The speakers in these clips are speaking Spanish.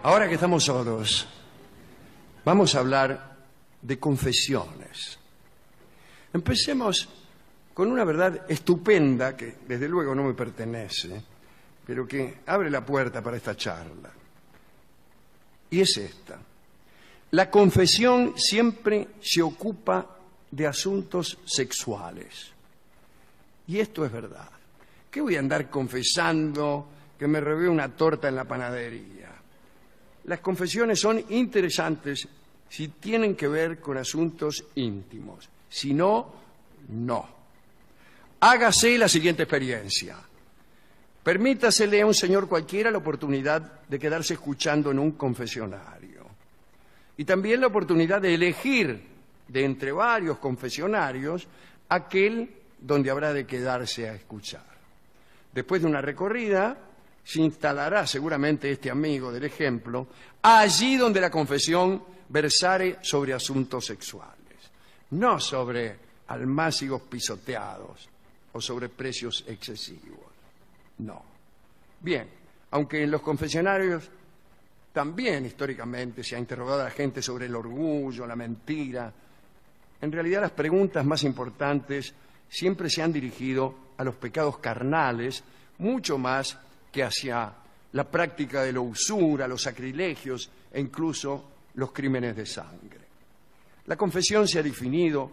Ahora que estamos solos, vamos a hablar de confesiones. Empecemos con una verdad estupenda que desde luego no me pertenece, pero que abre la puerta para esta charla. Y es esta. La confesión siempre se ocupa de asuntos sexuales. Y esto es verdad. ¿Qué voy a andar confesando que me robé una torta en la panadería? Las confesiones son interesantes si tienen que ver con asuntos íntimos. Si no, no. Hágase la siguiente experiencia. Permítasele a un señor cualquiera la oportunidad de quedarse escuchando en un confesionario. Y también la oportunidad de elegir de entre varios confesionarios aquel donde habrá de quedarse a escuchar. Después de una recorrida, se instalará seguramente este amigo del ejemplo allí donde la confesión versare sobre asuntos sexuales, no sobre almácigos pisoteados o sobre precios excesivos. No. Bien, aunque en los confesionarios también históricamente se ha interrogado a la gente sobre el orgullo, la mentira, en realidad las preguntas más importantes siempre se han dirigido a los pecados carnales, mucho más que hacia la práctica de la usura, los sacrilegios e incluso los crímenes de sangre. La confesión se ha definido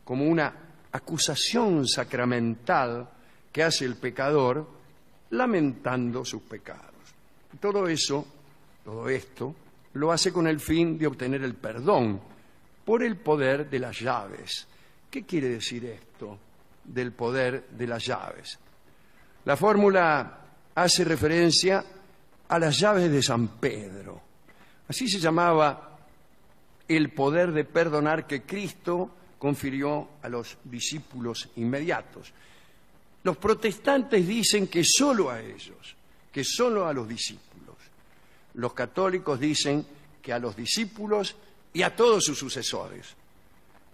como una acusación sacramental que hace el pecador lamentando sus pecados. Y todo esto, lo hace con el fin de obtener el perdón por el poder de las llaves. ¿Qué quiere decir esto del poder de las llaves? La fórmula hace referencia a las llaves de San Pedro. Así se llamaba el poder de perdonar que Cristo confirió a los discípulos inmediatos. Los protestantes dicen que solo a ellos, que solo a los discípulos. Los católicos dicen que a los discípulos y a todos sus sucesores.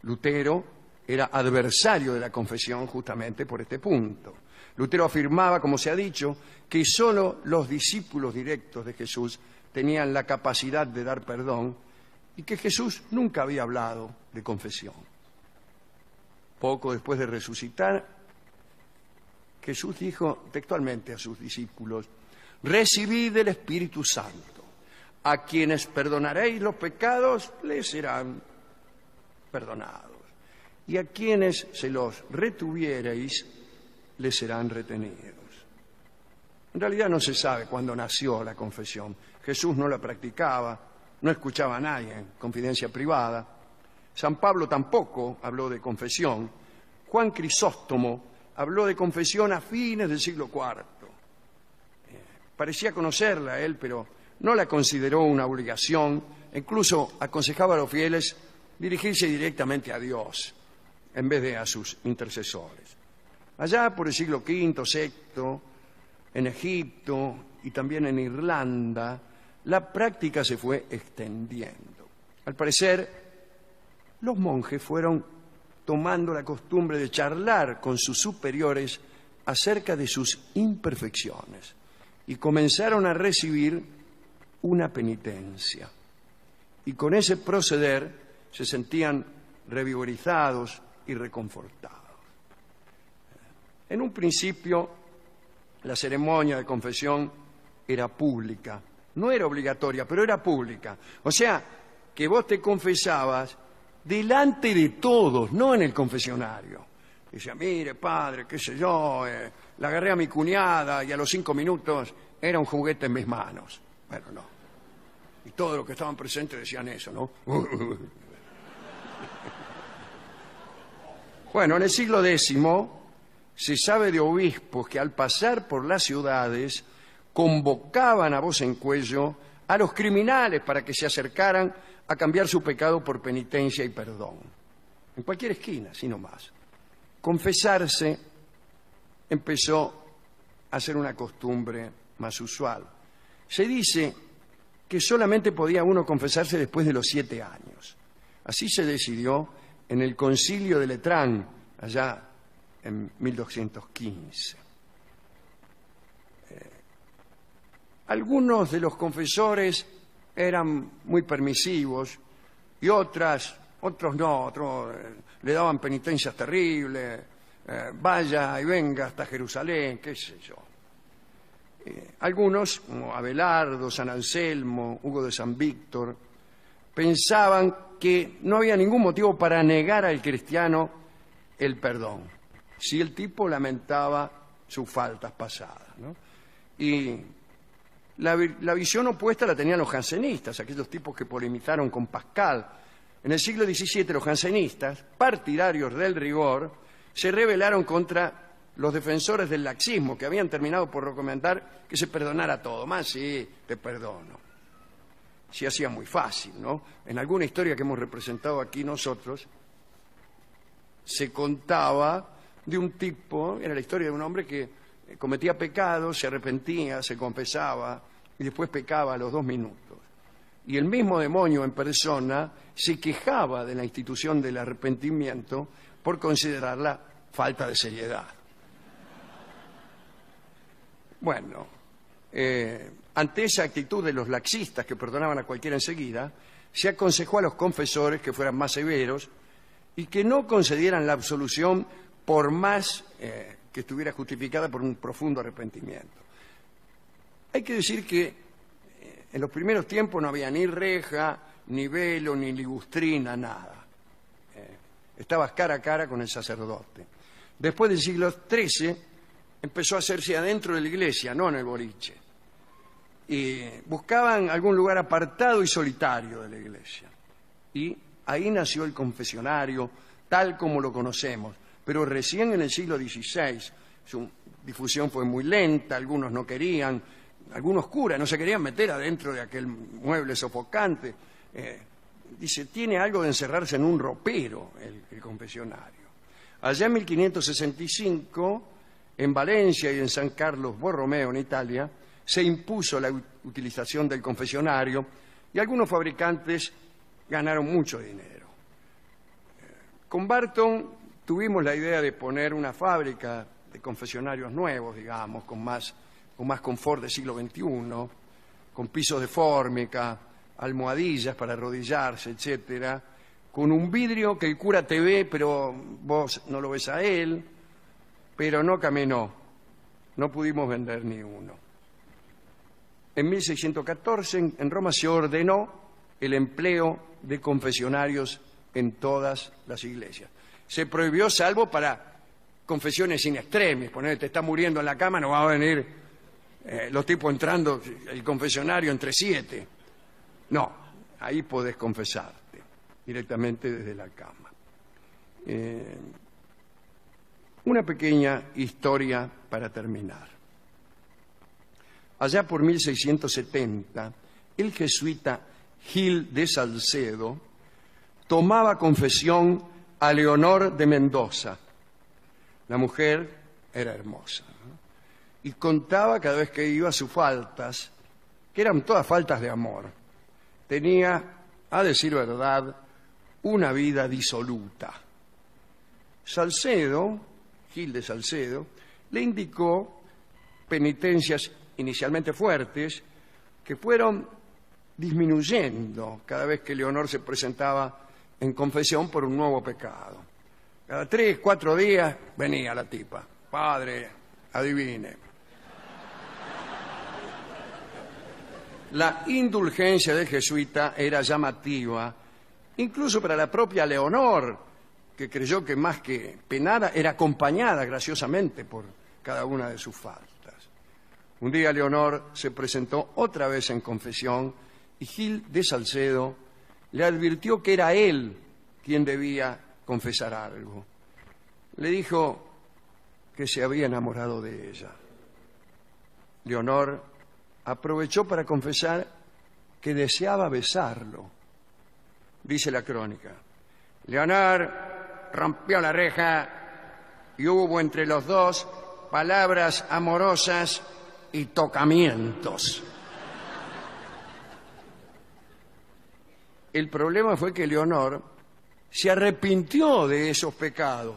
Lutero era adversario de la confesión justamente por este punto. Lutero afirmaba, como se ha dicho, que solo los discípulos directos de Jesús tenían la capacidad de dar perdón y que Jesús nunca había hablado de confesión. Poco después de resucitar, Jesús dijo textualmente a sus discípulos: recibid el Espíritu Santo. A quienes perdonaréis los pecados, les serán perdonados. Y a quienes se los retuviereis, les serán retenidos. En realidad no se sabe cuándo nació la confesión. Jesús no la practicaba, no escuchaba a nadie en confidencia privada. San Pablo tampoco habló de confesión. Juan Crisóstomo habló de confesión a fines del siglo IV. Parecía conocerla él, pero no la consideró una obligación. Incluso aconsejaba a los fieles dirigirse directamente a Dios en vez de a sus intercesores. Allá por el siglo V, VI, en Egipto y también en Irlanda, la práctica se fue extendiendo. Al parecer, los monjes fueron tomando la costumbre de charlar con sus superiores acerca de sus imperfecciones y comenzaron a recibir una penitencia. Y con ese proceder se sentían revigorizados y reconfortados. En un principio, la ceremonia de confesión era pública. No era obligatoria, pero era pública. O sea, que vos te confesabas delante de todos, no en el confesionario. Decía, mire, padre, qué sé yo, la agarré a mi cuñada y a los 5 minutos era un juguete en mis manos. Bueno, no. Y todos los que estaban presentes decían eso, ¿no? Bueno, en el siglo X se sabe de obispos que al pasar por las ciudades convocaban a voz en cuello a los criminales para que se acercaran a cambiar su pecado por penitencia y perdón. En cualquier esquina, así nomás. Confesarse empezó a ser una costumbre más usual. Se dice que solamente podía uno confesarse después de los 7 años. Así se decidió en el Concilio de Letrán, allá en 1215. Algunos de los confesores eran muy permisivos y otros no, le daban penitencias terribles, vaya y venga hasta Jerusalén, qué sé yo. Algunos, como Abelardo, San Anselmo, Hugo de San Víctor, pensaban que no había ningún motivo para negar al cristiano el perdón, si el tipo lamentaba sus faltas pasadas, ¿no? Y la visión opuesta la tenían los jansenistas, aquellos tipos que polemizaron con Pascal. En el siglo XVII los jansenistas, partidarios del rigor, se rebelaron contra los defensores del laxismo, que habían terminado por recomendar que se perdonara todo. Más sí, te perdono. Se hacía muy fácil, ¿no? En alguna historia que hemos representado aquí nosotros, se contaba de un tipo, era la historia de un hombre que cometía pecados, se arrepentía, se confesaba y después pecaba a los 2 minutos. Y el mismo demonio en persona se quejaba de la institución del arrepentimiento por considerarla falta de seriedad. Bueno, ante esa actitud de los laxistas que perdonaban a cualquiera enseguida, se aconsejó a los confesores que fueran más severos y que no concedieran la absolución por más que estuviera justificada por un profundo arrepentimiento. Hay que decir que en los primeros tiempos no había ni reja, ni velo, ni ligustrina, nada. Estabas cara a cara con el sacerdote. Después del siglo XIII empezó a hacerse adentro de la iglesia, no en el boliche. Y buscaban algún lugar apartado y solitario de la iglesia. Y ahí nació el confesionario, tal como lo conocemos. Pero recién en el siglo XVI su difusión fue muy lenta, algunos no querían, algunos curas no se querían meter adentro de aquel mueble sofocante. Dice, tiene algo de encerrarse en un ropero el confesionario. Allá en 1565, en Valencia y en San Carlos Borromeo, en Italia, se impuso la utilización del confesionario y algunos fabricantes ganaron mucho dinero. Con Barton tuvimos la idea de poner una fábrica de confesionarios nuevos, digamos, con más confort del siglo XXI, con pisos de fórmica, almohadillas para arrodillarse, etcétera, con un vidrio que el cura te ve, pero vos no lo ves a él, pero no caminó. No pudimos vender ni uno. En 1614 en Roma se ordenó el empleo de confesionarios en todas las iglesias. Se prohibió salvo para confesiones in extremis, poner te está muriendo en la cama, no va a venir los tipos entrando, el confesionario entre 7. No, ahí podés confesarte directamente desde la cama. Una pequeña historia para terminar. Allá por 1670, el jesuita Gil de Salcedo tomaba confesión a Leonor de Mendoza. La mujer era hermosa, ¿no? Y contaba cada vez que iba sus faltas, que eran todas faltas de amor. Tenía, a decir verdad, una vida disoluta. Salcedo, Gil de Salcedo, le indicó penitencias inicialmente fuertes que fueron disminuyendo cada vez que Leonor se presentaba en confesión por un nuevo pecado. Cada 3, 4 días venía la tipa. Padre, adivine. La indulgencia del jesuita era llamativa, incluso para la propia Leonor, que creyó que más que penada era acompañada graciosamente por cada una de sus faltas. Un día Leonor se presentó otra vez en confesión y Gil de Salcedo le advirtió que era él quien debía confesar algo. Le dijo que se había enamorado de ella. Leonor aprovechó para confesar que deseaba besarlo. Dice la crónica. Leonor rompió la reja y hubo entre los dos palabras amorosas y tocamientos. El problema fue que Leonor se arrepintió de esos pecados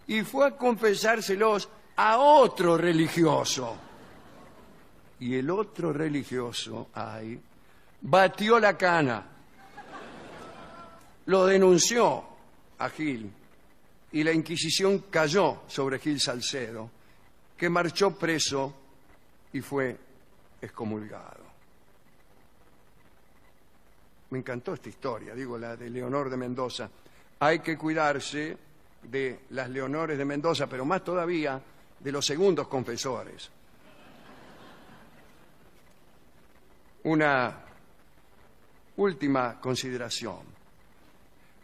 y fue a confesárselos a otro religioso. Y el otro religioso, batió la cana, lo denunció a Gil y la Inquisición cayó sobre Gil Salcedo, que marchó preso y fue excomulgado. Me encantó esta historia, digo, la de Leonor de Mendoza. Hay que cuidarse de las Leonores de Mendoza, pero más todavía de los segundos confesores. Una última consideración,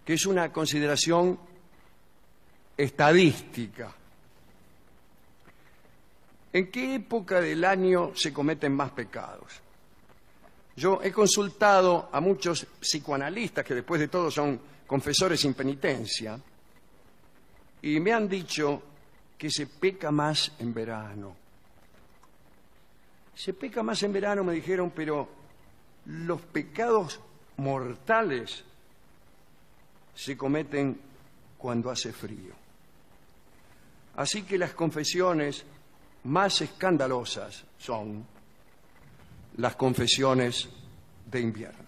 que es una consideración estadística. ¿En qué época del año se cometen más pecados? Yo he consultado a muchos psicoanalistas, que después de todo son confesores sin penitencia, y me han dicho que se peca más en verano. Se peca más en verano, me dijeron, pero los pecados mortales se cometen cuando hace frío. Así que las confesiones más escandalosas son las confesiones de invierno.